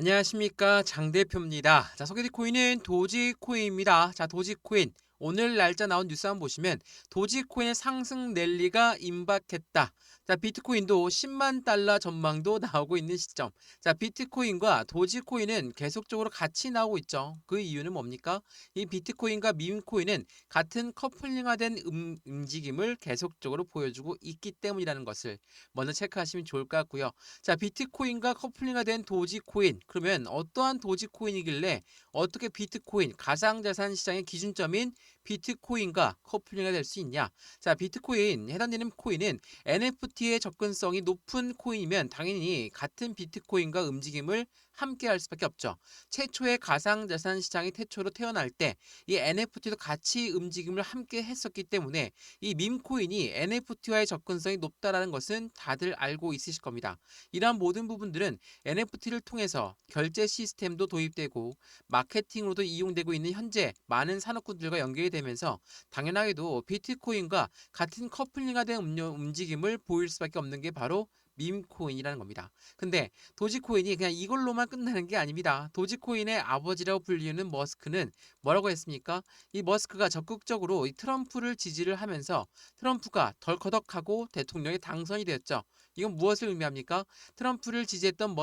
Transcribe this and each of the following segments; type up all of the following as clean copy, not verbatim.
안녕하십니까, 장 대표입니다. 자, 소개팅 코인은 도지코인입니다. 자, 도지코인 오늘 날짜 나온 뉴스 한번 보시면 도지코인의 상승 랠리가 임박했다. 자, 비트코인도 10만 달러 전망도 나오고 있는 시점. 자, 비트코인과 도지코인은 계속적으로 같이 나오고 있죠. 그 이유는 뭡니까? 이 비트코인과 밈코인은 같은 커플링화된 움직임을 계속적으로 보여주고 있기 때문이라는 것을 먼저 체크하시면 좋을 것 같고요. 자, 비트코인과 커플링이 된 도지코인. 그러면 어떠한 도지코인이길래 어떻게 비트코인 가상자산 시장의 기준점인 비트코인과 커플링이 될 수 있냐? 자, 비트코인 해당되는 코인은 NFT의 접근성이 높은 코인이면 당연히 같은 비트코인과 움직임을 함께 할 수밖에 없죠. 최초의 가상자산 시장이 태초로 태어날 때 이 NFT도 같이 움직임을 함께 했었기 때문에 이 밈코인이 NFT와의 접근성이 높다라는 것은 다들 알고 있으실 겁니다. 이러한 모든 부분들은 NFT를 통해서 결제 시스템도 도입되고 마케팅으로도 이용되고 있는 현재 많은 산업군들과 연결이 되면서 당연하게도 비트코인과 같은 커플링화된 움직임을 보일 수밖에 없는 게 바로 밈코인이라는 겁니다. 근데 도지코인이 그냥 이걸로만 끝나는 게 아닙니다. 도지코인의 아버지라고 불리는 머스크는 뭐라고 했습니까? 이 머스크가 적극적으로 이 트럼프를 지지를 하면서 트럼프가 덜커덕하고 대통령에 당선이 되었죠. 이건 무엇을 의미합니까? 트럼프를 지지했던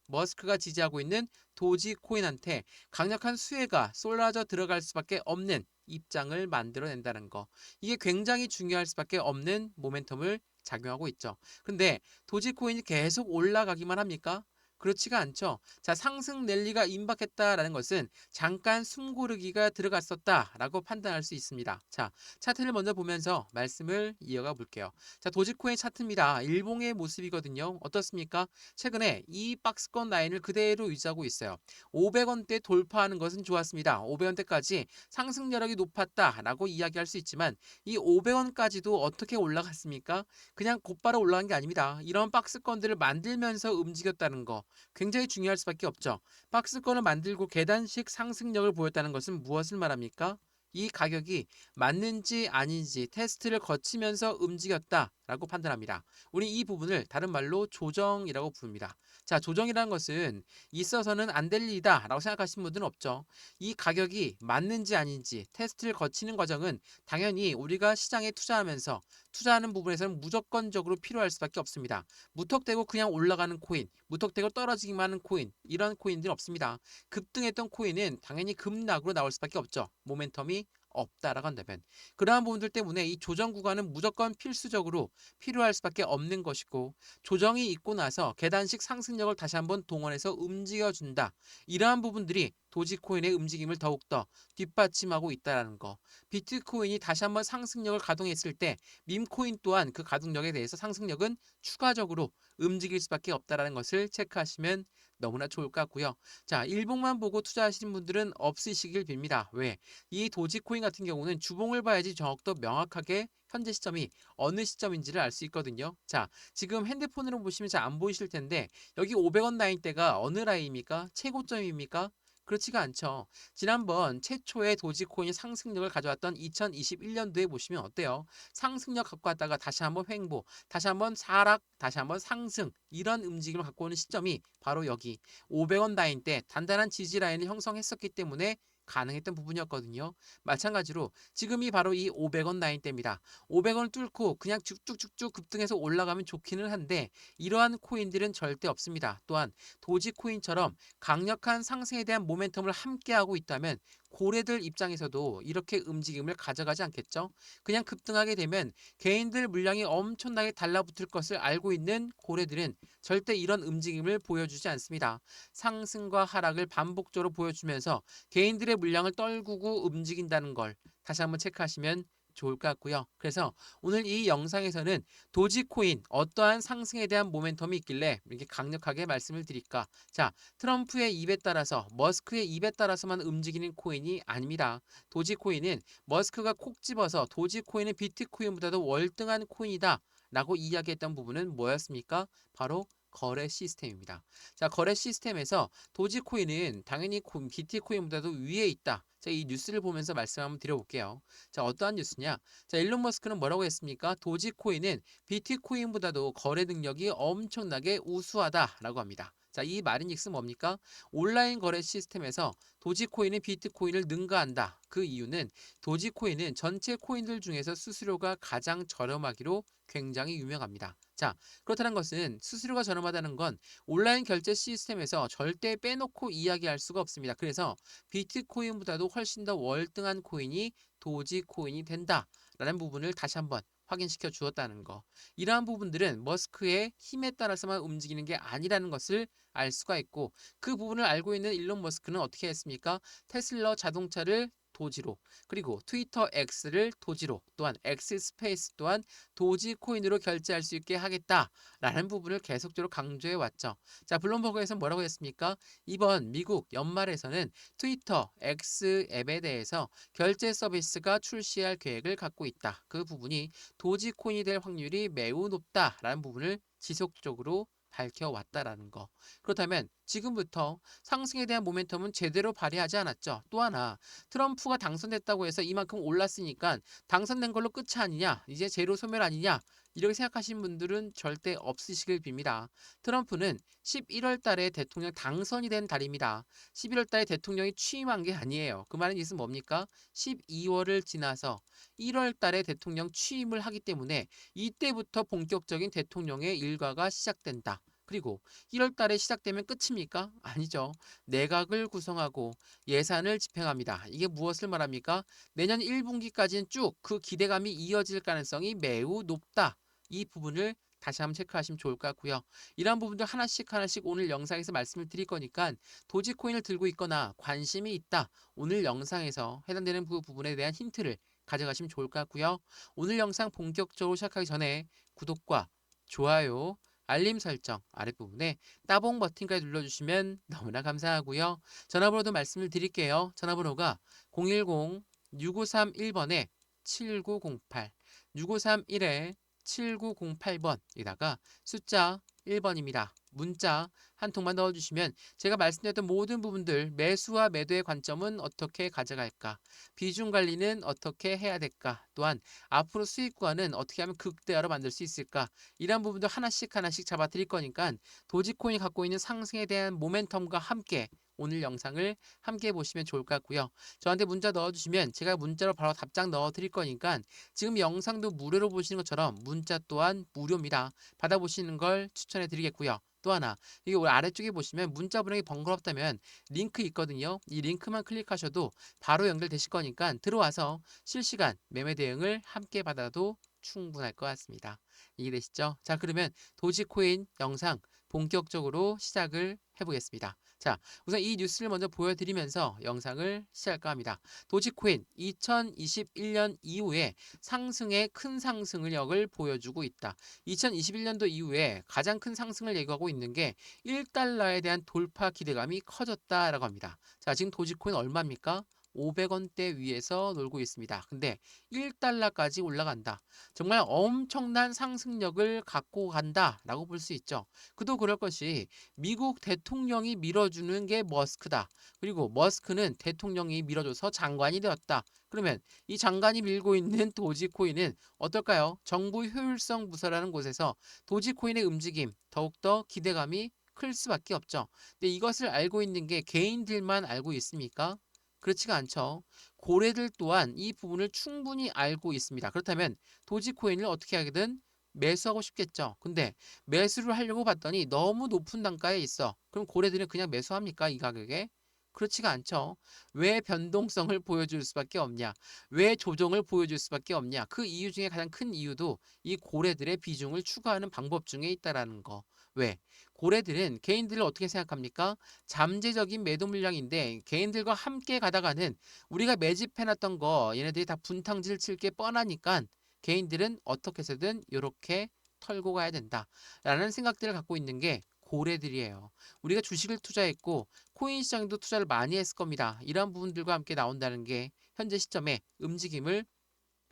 머스크가 지지하고 있는 도지코인한테 강력한 수혜가 쏟아져 들어갈 수밖에 없는 입장을 만들어낸다는 거. 이게 굉장히 중요할 수밖에 없는 모멘텀을 작용하고 있죠. 근데 도지코인이 계속 올라가기만 합니까? 그렇지가 않죠. 자, 상승 랠리가 임박했다라는 것은 잠깐 숨고르기가 들어갔었다라고 판단할 수 있습니다. 자, 차트를 먼저 보면서 말씀을 이어가 볼게요. 자, 도지코인 차트입니다. 일봉의 모습이거든요. 어떻습니까? 최근에 이 박스권 라인을 그대로 유지하고 있어요. 500원대 돌파하는 것은 좋았습니다. 500원대까지 상승 여력이 높았다라고 이야기할 수 있지만 이 500원까지도 어떻게 올라갔습니까? 그냥 곧바로 올라간 게 아닙니다. 이런 박스권들을 만들면서 움직였다는 거 굉장히 중요할 수밖에 없죠. 박스권을 만들고 계단식 상승력을 보였다는 것은 무엇을 말합니까? 이 가격이 맞는지 아닌지 테스트를 거치면서 움직였다라고 판단합니다. 우리 이 부분을 다른 말로 조정이라고 부릅니다. 자, 조정이라는 것은 있어서는 안 될 일이다라고 생각하시는 분들은 없죠. 이 가격이 맞는지 아닌지 테스트를 거치는 과정은 당연히 우리가 시장에 투자하면서 투자하는 부분에서는 무조건적으로 필요할 수밖에 없습니다. 무턱대고 그냥 올라가는 코인, 무턱대고 떨어지기만 하는 코인, 이런 코인들은 없습니다. 급등했던 코인은 당연히 급락으로 나올 수밖에 없죠. 모멘텀이 없다라고 한다면 그러한 부분들 때문에 이 조정 구간은 무조건 필수적으로 필요할 수밖에 없는 것이고 조정이 있고 나서 계단식 상승력을 다시 한번 동원해서 움직여준다. 이러한 부분들이 도지코인의 움직임을 더욱더 뒷받침하고 있다는 거. 비트코인이 다시 한번 상승력을 가동했을 때 밈코인 또한 그 가동력에 대해서 상승력은 추가적으로 움직일 수밖에 없다는 것을 체크하시면 너무나 좋을 것 같고요. 자, 일봉만 보고 투자하시는 분들은 없으시길 빕니다. 왜? 이 도지코인 같은 경우는 주봉을 봐야지 더욱더 명확하게 현재 시점이 어느 시점인지를 알 수 있거든요. 자, 지금 핸드폰으로 보시면 잘 안 보이실 텐데 여기 500원 라인대가 어느 라인입니까? 최고점입니까? 그렇지가 않죠. 지난번 최초의 도지코인 상승력을 가져왔던 2021년도에 보시면 어때요? 상승력 갖고 왔다가 다시 한번 횡보, 다시 한번 하락, 다시 한번 상승 이런 움직임을 갖고 오는 시점이 바로 여기 500원 라인 때 단단한 지지 라인을 형성했었기 때문에 가능했던 부분이었거든요. 마찬가지로 지금이 바로 이 500원 라인 대입니다. 500원을 뚫고 그냥 쭉쭉쭉쭉 급등해서 올라가면 좋기는 한데 이러한 코인들은 절대 없습니다. 또한 도지코인처럼 강력한 상승에 대한 모멘텀을 함께하고 있다면 고래들 입장에서도 이렇게 움직임을 가져가지 않겠죠? 그냥 급등하게 되면 개인들 물량이 엄청나게 달라붙을 것을 알고 있는 고래들은 절대 이런 움직임을 보여주지 않습니다. 상승과 하락을 반복적으로 보여주면서 개인들의 물량을 떨구고 움직인다는 걸 다시 한번 체크하시면 좋을 것 같고요. 그래서 오늘 이 영상에서는 도지코인 어떠한 상승에 대한 모멘텀이 있길래 이렇게 강력하게 말씀을 드릴까? 자, 트럼프의 입에 따라서 머스크의 입에 따라서만 움직이는 코인이 아닙니다. 도지코인은 머스크가 콕 집어서 도지코인은 비트코인보다도 월등한 코인이다 라고 이야기했던 부분은 뭐였습니까? 바로 거래 시스템입니다. 자, 거래 시스템에서 도지코인은 당연히 비트코인보다도 위에 있다. 자, 이 뉴스를 보면서 말씀 한번 드려볼게요. 자, 어떠한 뉴스냐? 자, 일론 머스크는 뭐라고 했습니까? 도지코인은 비트코인보다도 거래 능력이 엄청나게 우수하다라고 합니다. 자, 이 말인즉슨 뭡니까? 온라인 거래 시스템에서 도지코인이 비트코인을 능가한다. 그 이유는 도지코인은 전체 코인들 중에서 수수료가 가장 저렴하기로 굉장히 유명합니다. 자, 그렇다는 것은 수수료가 저렴하다는 건 온라인 결제 시스템에서 절대 빼놓고 이야기할 수가 없습니다. 그래서 비트코인보다도 훨씬 더 월등한 코인이 도지코인이 된다라는 부분을 다시 한번 확인시켜 주었다는 거. 이러한 부분들은 머스크의 힘에 따라서만 움직이는 게 아니라는 것을 알 수가 있고, 그 부분을 알고 있는 일론 머스크는 어떻게 했습니까? 테슬라 자동차를 도지로, 그리고 트위터 X를 도지로, 또한 X 스페이스 또한 도지 코인으로 결제할 수 있게 하겠다라는 부분을 계속적으로 강조해 왔죠. 자, 블룸버그에서 뭐라고 했습니까? 이번 미국 연말에서는 트위터 X 앱에 대해서 결제 서비스가 출시할 계획을 갖고 있다. 그 부분이 도지 코인이 될 확률이 매우 높다라는 부분을 지속적으로 밝혀왔다라는 거. 그렇다면 지금부터 상승에 대한 모멘텀은 제대로 발휘하지 않았죠. 또 하나, 트럼프가 당선됐다고 해서 이만큼 올랐으니까 당선된 걸로 끝이 아니냐, 이제 제로 소멸 아니냐, 이렇게 생각하시는 분들은 절대 없으시길 빕니다. 트럼프는 11월 달에 대통령 당선이 된 달입니다. 11월 달에 대통령이 취임한 게 아니에요. 그 말은 이것은 뭡니까? 12월을 지나서 1월 달에 대통령 취임을 하기 때문에 이때부터 본격적인 대통령의 일과가 시작된다. 그리고 1월 달에 시작되면 끝입니까? 아니죠. 내각을 구성하고 예산을 집행합니다. 이게 무엇을 말합니까? 내년 1분기까지는 쭉 그 기대감이 이어질 가능성이 매우 높다. 이 부분을 다시 한번 체크하시면 좋을 것 같고요. 이러한 부분들 하나씩 하나씩 오늘 영상에서 말씀을 드릴 거니까 도지코인을 들고 있거나 관심이 있다. 오늘 영상에서 해당되는 그 부분에 대한 힌트를 가져가시면 좋을 것 같고요. 오늘 영상 본격적으로 시작하기 전에 구독과 좋아요, 알림 설정 아랫부분에 따봉 버튼까지 눌러주시면 너무나 감사하고요. 전화번호도 말씀을 드릴게요. 전화번호가 010-6531번에 7908, 6531에 7908번에다가 숫자 1번입니다. 문자 한 통만 넣어주시면 제가 말씀드렸던 모든 부분들, 매수와 매도의 관점은 어떻게 가져갈까, 비중 관리는 어떻게 해야 될까, 또한 앞으로 수익 구간은 어떻게 하면 극대화로 만들 수 있을까, 이런 부분도 하나씩 하나씩 잡아 드릴 거니까 도지코인이 갖고 있는 상승에 대한 모멘텀과 함께 오늘 영상을 함께 보시면 좋을 것 같고요. 저한테 문자 넣어주시면 제가 문자로 바로 답장 넣어 드릴 거니까 지금 영상도 무료로 보시는 것처럼 문자 또한 무료입니다. 받아보시는 걸 추천해 드리겠고요. 또 하나, 이게 우리 아래쪽에 보시면 문자 보내기 번거롭다면 링크 있거든요. 이 링크만 클릭하셔도 바로 연결되실 거니까 들어와서 실시간 매매 대응을 함께 받아도 충분할 것 같습니다. 이해되시죠? 자, 그러면 도지코인 영상 본격적으로 시작을 해보겠습니다. 자, 우선 이 뉴스를 먼저 보여드리면서 영상을 시작할까 합니다. 도지코인 2021년 이후에 상승의 큰 상승력을 보여주고 있다. 2021년도 이후에 가장 큰 상승을 예고하고 있는 게 1달러에 대한 돌파 기대감이 커졌다라고 합니다. 자, 지금 도지코인 얼마입니까? 500원대 위에서 놀고 있습니다. 근데 1달러까지 올라간다. 정말 엄청난 상승력을 갖고 간다라고 볼 수 있죠. 그도 그럴 것이 미국 대통령이 밀어주는 게 머스크다. 그리고 머스크는 대통령이 밀어줘서 장관이 되었다. 그러면 이 장관이 밀고 있는 도지코인은 어떨까요? 정부 효율성 부서라는 곳에서 도지코인의 움직임 더욱더 기대감이 클 수밖에 없죠. 근데 이것을 알고 있는 게 개인들만 알고 있습니까? 그렇지가 않죠. 고래들 또한 이 부분을 충분히 알고 있습니다. 그렇다면 도지코인을 어떻게 하게든 매수하고 싶겠죠. 근데 매수를 하려고 봤더니 너무 높은 단가에 있어. 그럼 고래들은 그냥 매수합니까? 이 가격에? 그렇지가 않죠. 왜 변동성을 보여줄 수밖에 없냐? 왜 조정을 보여줄 수밖에 없냐? 그 이유 중에 가장 큰 이유도 이 고래들의 비중을 추가하는 방법 중에 있다라는 거. 왜? 고래들은 개인들을 어떻게 생각합니까? 잠재적인 매도 물량인데 개인들과 함께 가다가는 우리가 매집해놨던 거 얘네들이 다 분탕질 칠 게 뻔하니까 개인들은 어떻게 해서든 이렇게 털고 가야 된다라는 생각들을 갖고 있는 게 고래들이에요. 우리가 주식을 투자했고 코인 시장도 투자를 많이 했을 겁니다. 이러한 부분들과 함께 나온다는 게 현재 시점에 움직임을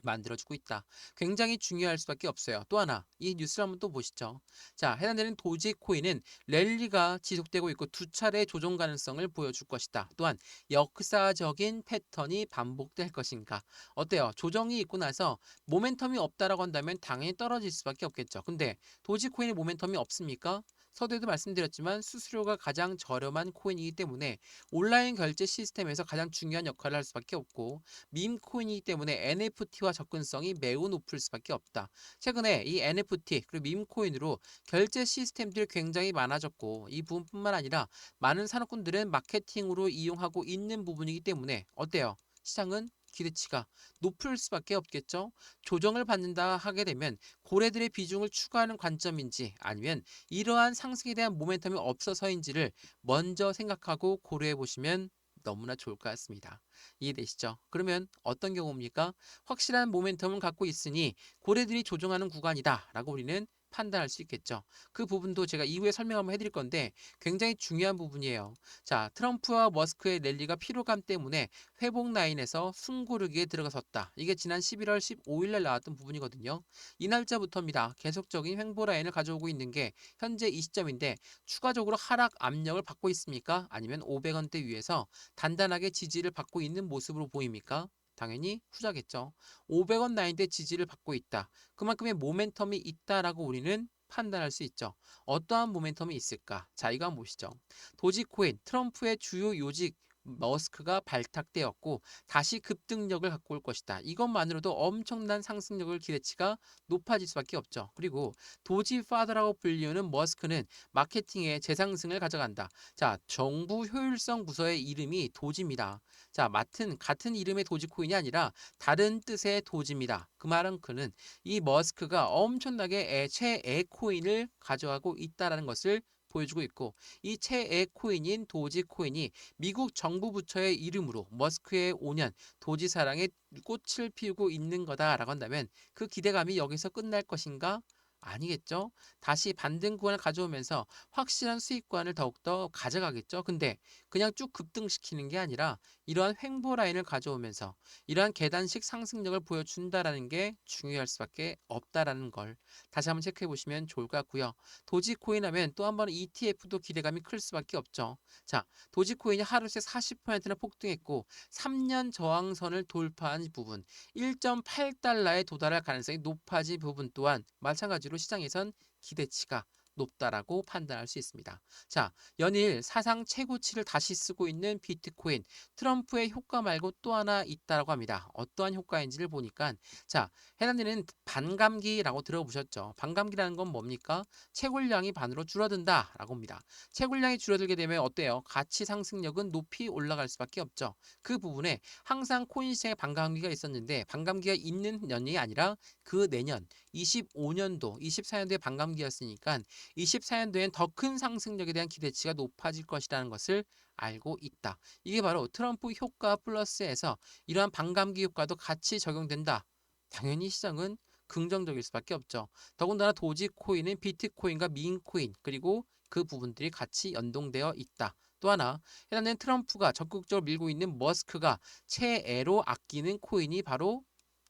만들어주고 있다. 굉장히 중요할 수밖에 없어요. 또 하나, 이 뉴스를 한번 또 보시죠. 자, 해당되는 도지코인은 랠리가 지속되고 있고 두 차례 조정 가능성을 보여줄 것이다. 또한 역사적인 패턴이 반복될 것인가. 어때요? 조정이 있고 나서 모멘텀이 없다라고 한다면 당연히 떨어질 수밖에 없겠죠. 근데 도지코인의 모멘텀이 없습니까? 서두에도 말씀드렸지만 수수료가 가장 저렴한 코인이기 때문에 온라인 결제 시스템에서 가장 중요한 역할을 할 수밖에 없고 밈 코인이기 때문에 NFT와 접근성이 매우 높을 수밖에 없다. 최근에 이 NFT 그리고 밈 코인으로 결제 시스템들이 굉장히 많아졌고 이 부분뿐만 아니라 많은 산업군들은 마케팅으로 이용하고 있는 부분이기 때문에 어때요? 시장은 기대치가 높을 수밖에 없겠죠. 조정을 받는다 하게 되면 고래들의 비중을 추가하는 관점인지 아니면 이러한 상승에 대한 모멘텀이 없어서인지를 먼저 생각하고 고려해 보시면 너무나 좋을 것 같습니다. 이해되시죠? 그러면 어떤 경우입니까? 확실한 모멘텀을 갖고 있으니 고래들이 조정하는 구간이다 라고 우리는 판단할 수 있겠죠. 그 부분도 제가 이후에 설명 한번 해드릴 건데 굉장히 중요한 부분이에요. 자, 트럼프와 머스크의 랠리가 피로감 때문에 회복 라인에서 숨고르기에 들어갔었다. 이게 지난 11월 15일 날 나왔던 부분이거든요. 이 날짜부터입니다. 계속적인 횡보 라인을 가져오고 있는 게 현재 이 시점인데 추가적으로 하락 압력을 받고 있습니까? 아니면 500원대 위에서 단단하게 지지를 받고 있는 모습으로 보입니까? 당연히 후자겠죠. 500원 라인대 지지를 받고 있다. 그만큼의 모멘텀이 있다라고 우리는 판단할 수 있죠. 어떠한 모멘텀이 있을까? 자, 이거 한번 보시죠. 도지코인, 트럼프의 주요 요직 머스크가 발탁되었고 다시 급등력을 갖고 올 것이다. 이것만으로도 엄청난 상승력을 기대치가 높아질 수밖에 없죠. 그리고 도지 파더라고 불리우는 머스크는 마케팅에 재상승을 가져간다. 자, 정부 효율성 부서의 이름이 도지입니다. 자, 같은 이름의 도지코인이 아니라 다른 뜻의 도지입니다. 그 말은 그는 이 머스크가 엄청나게 최애 코인을 가져가고 있다는 것을 보여주고 있고 이 최애 코인인 도지 코인이 미국 정부 부처의 이름으로 머스크의 5년 도지 사랑에 꽃을 피우고 있는 거다라고 한다면 그 기대감이 여기서 끝날 것인가? 아니겠죠. 다시 반등 구간을 가져오면서 확실한 수익권을 더욱더 가져가겠죠. 근데 그냥 쭉 급등시키는 게 아니라 이러한 횡보 라인을 가져오면서 이러한 계단식 상승력을 보여준다라는 게 중요할 수밖에 없다라는 걸 다시 한번 체크해 보시면 좋을 것 같고요. 도지코인 하면 또 한 번 ETF도 기대감이 클 수밖에 없죠. 자, 도지코인이 하루 새 40%나 폭등했고 3년 저항선을 돌파한 부분 1.8달러에 도달할 가능성이 높아진 부분 또한 마찬가지로 시장에선 기대치가 높다라고 판단할 수 있습니다. 자, 연일 사상 최고치를 다시 쓰고 있는 비트코인, 트럼프의 효과 말고 또 하나 있다고 합니다. 어떠한 효과인지를 보니까 자, 해당되는 반감기라고 들어보셨죠? 반감기라는 건 뭡니까? 채굴량이 반으로 줄어든다라고 합니다. 채굴량이 줄어들게 되면 어때요? 가치 상승력은 높이 올라갈 수밖에 없죠. 그 부분에 항상 코인 시장에 반감기가 있었는데 반감기가 있는 년이 아니라 그 내년 25년도, 24년도에 반감기였으니까 24년도엔 더 큰 상승력에 대한 기대치가 높아질 것이라는 것을 알고 있다. 이게 바로 트럼프 효과 플러스에서 이러한 반감기 효과도 같이 적용된다. 당연히 시장은 긍정적일 수밖에 없죠. 더군다나 도지코인은 비트코인과 민코인 그리고 그 부분들이 같이 연동되어 있다. 또 하나 해당되는 트럼프가 적극적으로 밀고 있는 머스크가 최애로 아끼는 코인이 바로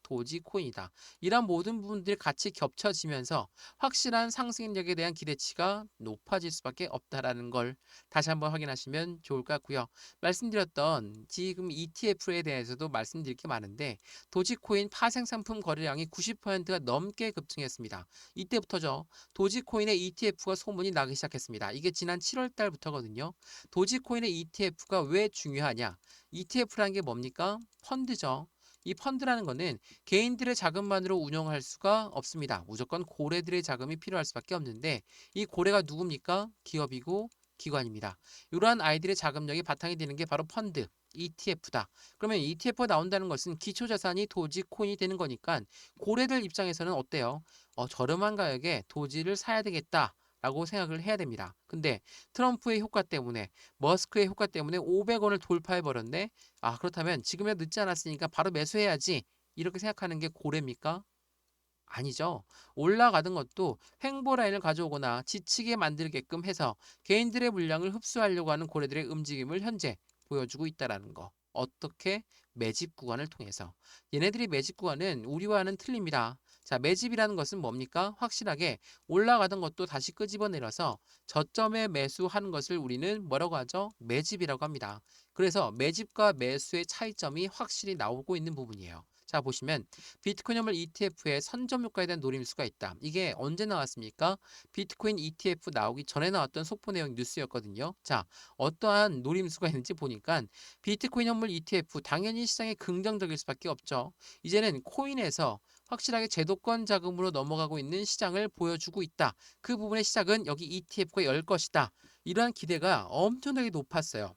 도지코인이다. 이런 모든 부분들이 같이 겹쳐지면서 확실한 상승력에 대한 기대치가 높아질 수밖에 없다라는 걸 다시 한번 확인하시면 좋을 것 같고요. 말씀드렸던 지금 ETF에 대해서도 말씀드릴 게 많은데 도지코인 파생 상품 거래량이 90%가 넘게 급증했습니다. 이때부터죠. 도지코인의 ETF가 소문이 나기 시작했습니다. 이게 지난 7월 달부터거든요. 도지코인의 ETF가 왜 중요하냐? ETF라는 게 뭡니까? 펀드죠. 이 펀드라는 거는 개인들의 자금만으로 운영할 수가 없습니다. 무조건 고래들의 자금이 필요할 수밖에 없는데 이 고래가 누굽니까? 기업이고 기관입니다. 이러한 아이들의 자금력이 바탕이 되는 게 바로 펀드, ETF다. 그러면 ETF가 나온다는 것은 기초자산이 도지코인이 되는 거니까 고래들 입장에서는 어때요? 저렴한 가격에 도지를 사야 되겠다. 라고 생각을 해야 됩니다. 근데 트럼프의 효과 때문에 머스크의 효과 때문에 500원을 돌파해 버렸네. 아, 그렇다면 지금이라도 늦지 않았으니까 바로 매수해야지. 이렇게 생각하는 게 고래입니까? 아니죠. 올라가던 것도 횡보 라인을 가져오거나 지치게 만들게끔 해서 개인들의 물량을 흡수하려고 하는 고래들의 움직임을 현재 보여주고 있다라는 거. 어떻게? 매집 구간을 통해서. 얘네들이 매집 구간은 우리와는 틀립니다. 자, 매집이라는 것은 뭡니까? 확실하게 올라가던 것도 다시 끄집어내려서 저점에 매수하는 것을 우리는 뭐라고 하죠? 매집이라고 합니다. 그래서 매집과 매수의 차이점이 확실히 나오고 있는 부분이에요. 자, 보시면 비트코인 현물 ETF의 선점 효과에 대한 노림수가 있다. 이게 언제 나왔습니까? 비트코인 ETF 나오기 전에 나왔던 속보 내용 뉴스였거든요. 자, 어떠한 노림수가 있는지 보니까 비트코인 현물 ETF 당연히 시장에 긍정적일 수밖에 없죠. 이제는 코인에서 확실하게 제도권 자금으로 넘어가고 있는 시장을 보여주고 있다. 그 부분의 시작은 여기 ETF가 열 것이다. 이러한 기대가 엄청나게 높았어요.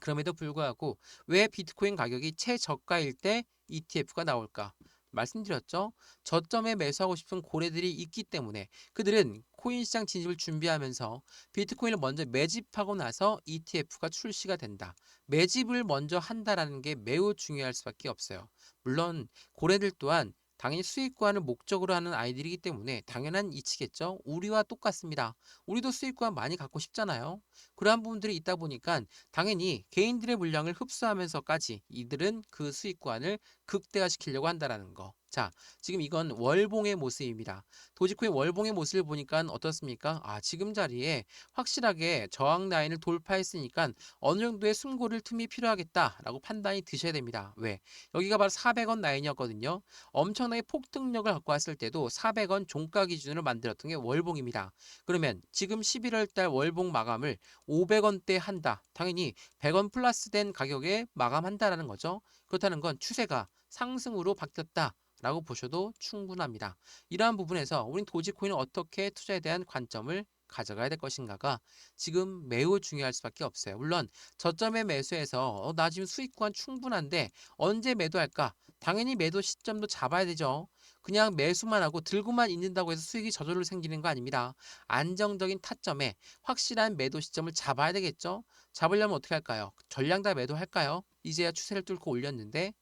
그럼에도 불구하고 왜 비트코인 가격이 최저가일 때 ETF가 나올까? 말씀드렸죠. 저점에 매수하고 싶은 고래들이 있기 때문에 그들은 코인 시장 진입을 준비하면서 비트코인을 먼저 매집하고 나서 ETF가 출시가 된다. 매집을 먼저 한다라는 게 매우 중요할 수밖에 없어요. 물론 고래들 또한 당연히 수익 구하는 목적으로 하는 아이들이기 때문에 당연한 이치겠죠. 우리와 똑같습니다. 우리도 수익 구하 많이 갖고 싶잖아요. 그러한 부분들이 있다 보니까 당연히 개인들의 물량을 흡수하면서까지 이들은 그 수익 구간을 극대화시키려고 한다라는 거. 자, 지금 이건 월봉의 모습입니다. 도지코인 월봉의 모습을 보니까 어떻습니까? 아, 지금 자리에 확실하게 저항 라인을 돌파했으니까 어느 정도의 숨고를 틈이 필요하겠다라고 판단이 드셔야 됩니다. 왜? 여기가 바로 400원 라인이었거든요. 엄청나게 폭등력을 갖고 왔을 때도 400원 종가 기준으로 만들었던 게 월봉입니다. 그러면 지금 11월 달 월봉 마감을 500원대 한다. 당연히 100원 플러스 된 가격에 마감한다라는 거죠. 그렇다는 건 추세가 상승으로 바뀌었다라고 보셔도 충분합니다. 이러한 부분에서 우린 도지코인을 어떻게 투자에 대한 관점을 가져가야 될 것인가가 지금 매우 중요할 수밖에 없어요. 물론 저점에 매수해서 나 지금 수익 구간 충분한데 언제 매도할까? 당연히 매도 시점도 잡아야 되죠. 그냥 매수만 하고 들고만 있는다고 해서 수익이 저절로 생기는 거 아닙니다. 안정적인 타점에 확실한 매도 시점을 잡아야 되겠죠. 잡으려면 어떻게 할까요? 전량 다 매도할까요? 이제야 추세를 뚫고 올렸는데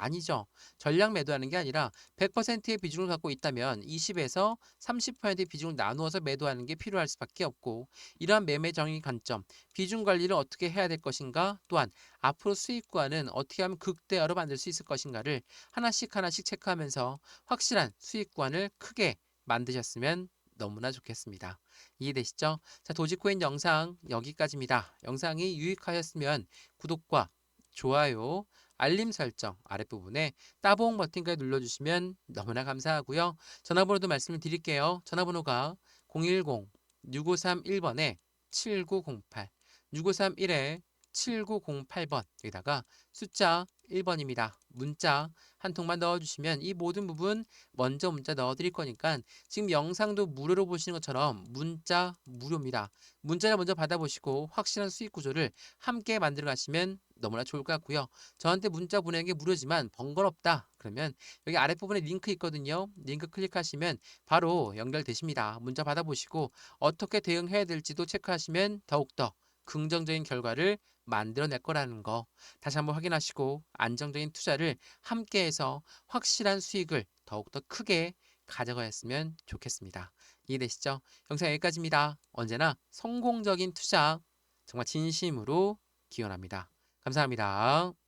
아니죠. 전량 매도하는 게 아니라 100%의 비중을 갖고 있다면 20에서 30%의 비중을 나누어서 매도하는 게 필요할 수밖에 없고 이러한 매매 정의 관점, 비중 관리를 어떻게 해야 될 것인가 또한 앞으로 수익 구간은 어떻게 하면 극대화로 만들 수 있을 것인가를 하나씩 하나씩 체크하면서 확실한 수익 구간을 크게 만드셨으면 너무나 좋겠습니다. 이해되시죠? 자, 도지코인 영상 여기까지입니다. 영상이 유익하셨으면 구독과 좋아요, 알림 설정 아랫부분에 따봉 버튼까지 눌러주시면 너무나 감사하고요. 전화번호도 말씀을 드릴게요. 전화번호가 010-6531번에 7908, 6531에 7908번 여기다가 숫자 1번입니다. 문자 한 통만 넣어주시면 이 모든 부분 먼저 문자 넣어드릴 거니까 지금 영상도 무료로 보시는 것처럼 문자 무료입니다. 문자를 먼저 받아보시고 확실한 수익 구조를 함께 만들어 가시면 너무나 좋을 것 같고요. 저한테 문자 보내는 게 무료지만 번거롭다. 그러면 여기 아랫부분에 링크 있거든요. 링크 클릭하시면 바로 연결되십니다. 문자 받아보시고 어떻게 대응해야 될지도 체크하시면 더욱더 긍정적인 결과를 만들어낼 거라는 거 다시 한번 확인하시고 안정적인 투자를 함께해서 확실한 수익을 더욱더 크게 가져가셨으면 좋겠습니다. 이해되시죠? 영상 여기까지입니다. 언제나 성공적인 투자 정말 진심으로 기원합니다. 감사합니다.